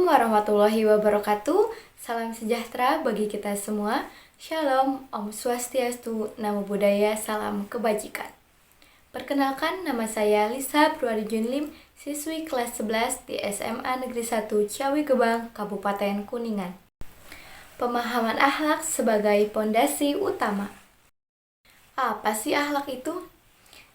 Assalamualaikum warahmatullahi wabarakatuh. Salam sejahtera bagi kita semua. Shalom, Om Swastiastu, Namo Buddhaya, salam kebajikan. Perkenalkan, nama saya Lisa Purwadi Junlim, siswi kelas 11 di SMA Negeri 1 Ciawi Gebang, Kabupaten Kuningan. Pemahaman akhlak sebagai pondasi utama. Apa sih akhlak itu?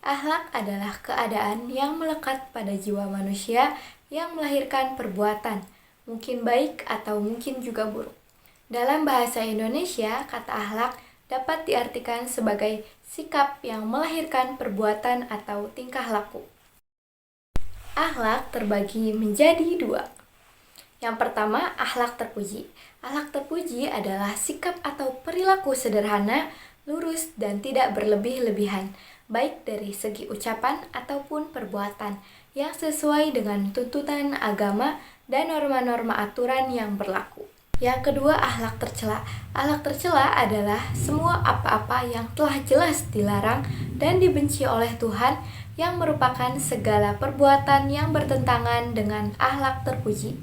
Akhlak adalah keadaan yang melekat pada jiwa manusia yang melahirkan perbuatan, mungkin baik atau mungkin juga buruk. Dalam bahasa Indonesia, kata akhlak dapat diartikan sebagai sikap yang melahirkan perbuatan atau tingkah laku. Akhlak terbagi menjadi dua. Yang pertama, akhlak terpuji. Akhlak terpuji adalah sikap atau perilaku sederhana, lurus, dan tidak berlebih-lebihan, baik dari segi ucapan ataupun perbuatan, yang sesuai dengan tuntutan agama dan norma-norma aturan yang berlaku. Yang kedua, akhlak tercela. Akhlak tercela adalah semua apa-apa yang telah jelas dilarang dan dibenci oleh Tuhan, yang merupakan segala perbuatan yang bertentangan dengan akhlak terpuji.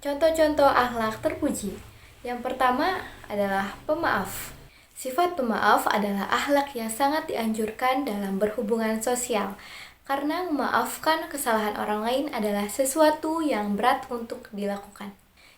Contoh-contoh akhlak terpuji. Yang pertama adalah pemaaf. Sifat pemaaf adalah akhlak yang sangat dianjurkan dalam berhubungan sosial, karena memaafkan kesalahan orang lain adalah sesuatu yang berat untuk dilakukan.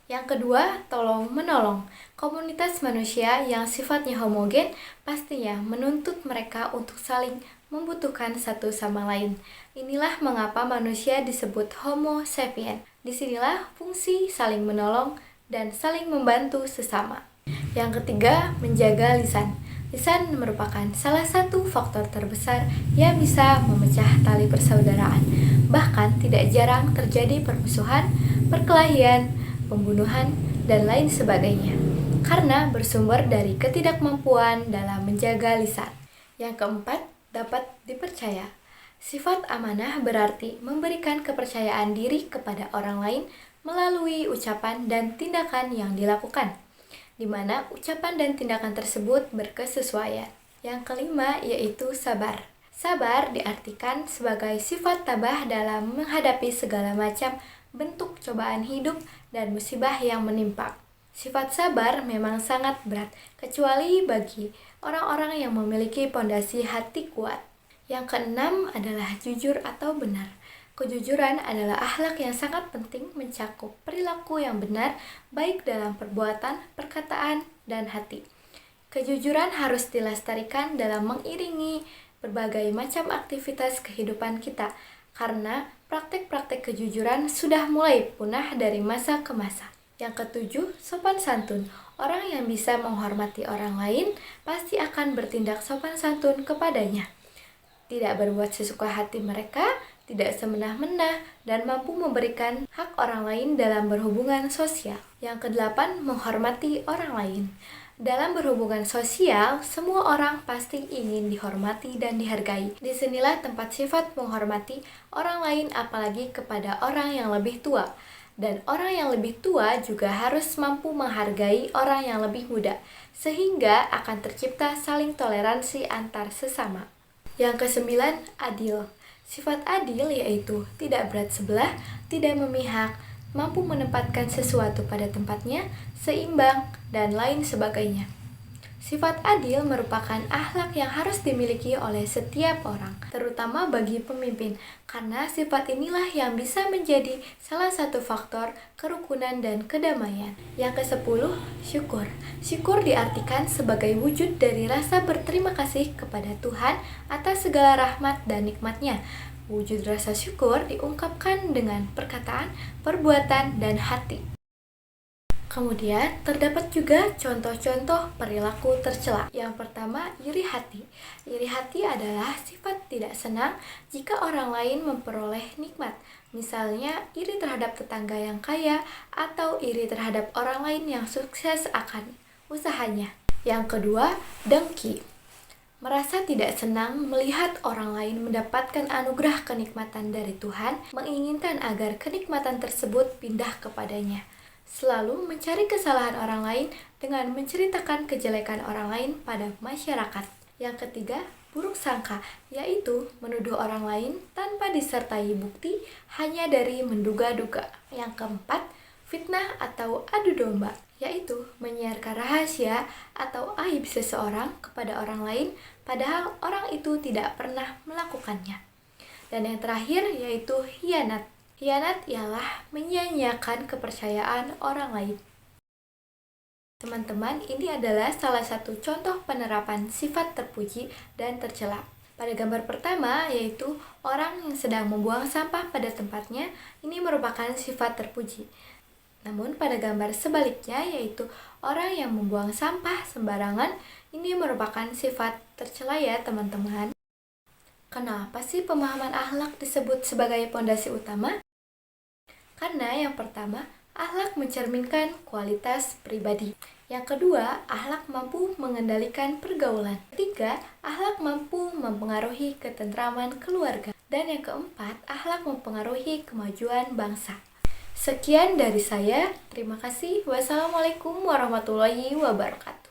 Yang kedua, tolong-menolong. Komunitas manusia yang sifatnya homogen pastinya menuntut mereka untuk saling membutuhkan satu sama lain. Inilah mengapa manusia disebut Homo sapien. Disinilah fungsi saling menolong dan saling membantu sesama. Yang ketiga, menjaga lisan. Lisan merupakan salah satu faktor terbesar yang bisa memecah tali persaudaraan. Bahkan tidak jarang terjadi permusuhan, perkelahian, pembunuhan, dan lain sebagainya, karena bersumber dari ketidakmampuan dalam menjaga lisan. Yang keempat, dapat dipercaya. Sifat amanah berarti memberikan kepercayaan diri kepada orang lain melalui ucapan dan tindakan yang dilakukan, di mana ucapan dan tindakan tersebut berkesesuaian. Yang kelima yaitu sabar. Sabar diartikan sebagai sifat tabah dalam menghadapi segala macam bentuk cobaan hidup dan musibah yang menimpa. Sifat sabar memang sangat berat, kecuali bagi orang-orang yang memiliki pondasi hati kuat. Yang keenam adalah jujur atau benar. Kejujuran adalah akhlak yang sangat penting mencakup perilaku yang benar, baik dalam perbuatan, perkataan, dan hati. Kejujuran harus dilestarikan dalam mengiringi berbagai macam aktivitas kehidupan kita, karena praktek-praktek kejujuran sudah mulai punah dari masa ke masa. Yang ketujuh, sopan santun. Orang yang bisa menghormati orang lain pasti akan bertindak sopan santun kepadanya. Tidak berbuat sesuka hati mereka, tidak semena-mena, dan mampu memberikan hak orang lain dalam berhubungan sosial. Yang kedelapan, menghormati orang lain. Dalam berhubungan sosial, semua orang pasti ingin dihormati dan dihargai. Disinilah tempat sifat menghormati orang lain, apalagi kepada orang yang lebih tua. Dan orang yang lebih tua juga harus mampu menghargai orang yang lebih muda, sehingga akan tercipta saling toleransi antar sesama. Yang kesembilan, adil. Sifat adil yaitu tidak berat sebelah, tidak memihak, mampu menempatkan sesuatu pada tempatnya, seimbang, dan lain sebagainya. Sifat adil merupakan akhlak yang harus dimiliki oleh setiap orang, terutama bagi pemimpin, karena sifat inilah yang bisa menjadi salah satu faktor kerukunan dan kedamaian. Yang kesepuluh, syukur. Syukur diartikan sebagai wujud dari rasa berterima kasih kepada Tuhan atas segala rahmat dan nikmatnya. Wujud rasa syukur diungkapkan dengan perkataan, perbuatan, dan hati. Kemudian, terdapat juga contoh-contoh perilaku tercela. Yang pertama, iri hati. Iri hati adalah sifat tidak senang jika orang lain memperoleh nikmat. Misalnya, iri terhadap tetangga yang kaya atau iri terhadap orang lain yang sukses akan usahanya. Yang kedua, dengki. Merasa tidak senang melihat orang lain mendapatkan anugerah kenikmatan dari Tuhan, menginginkan agar kenikmatan tersebut pindah kepadanya. Selalu mencari kesalahan orang lain dengan menceritakan kejelekan orang lain pada masyarakat. Yang ketiga, buruk sangka, yaitu menuduh orang lain tanpa disertai bukti hanya dari menduga-duga. Yang keempat, fitnah atau adu domba, yaitu menyiarkan rahasia atau aib seseorang kepada orang lain padahal orang itu tidak pernah melakukannya. Dan yang terakhir yaitu khianat. Khianat ialah menyia-nyiakan kepercayaan orang lain. Teman-teman, ini adalah salah satu contoh penerapan sifat terpuji dan tercela. Pada gambar pertama, yaitu orang yang sedang membuang sampah pada tempatnya, ini merupakan sifat terpuji. Namun pada gambar sebaliknya, yaitu orang yang membuang sampah sembarangan, ini merupakan sifat tercela ya teman-teman. Kenapa sih pemahaman akhlak disebut sebagai pondasi utama? Karena yang pertama, akhlak mencerminkan kualitas pribadi. Yang kedua, akhlak mampu mengendalikan pergaulan. Ketiga, akhlak mampu mempengaruhi ketentraman keluarga. Dan yang keempat, akhlak mempengaruhi kemajuan bangsa. Sekian dari saya. Terima kasih. Wassalamualaikum warahmatullahi wabarakatuh.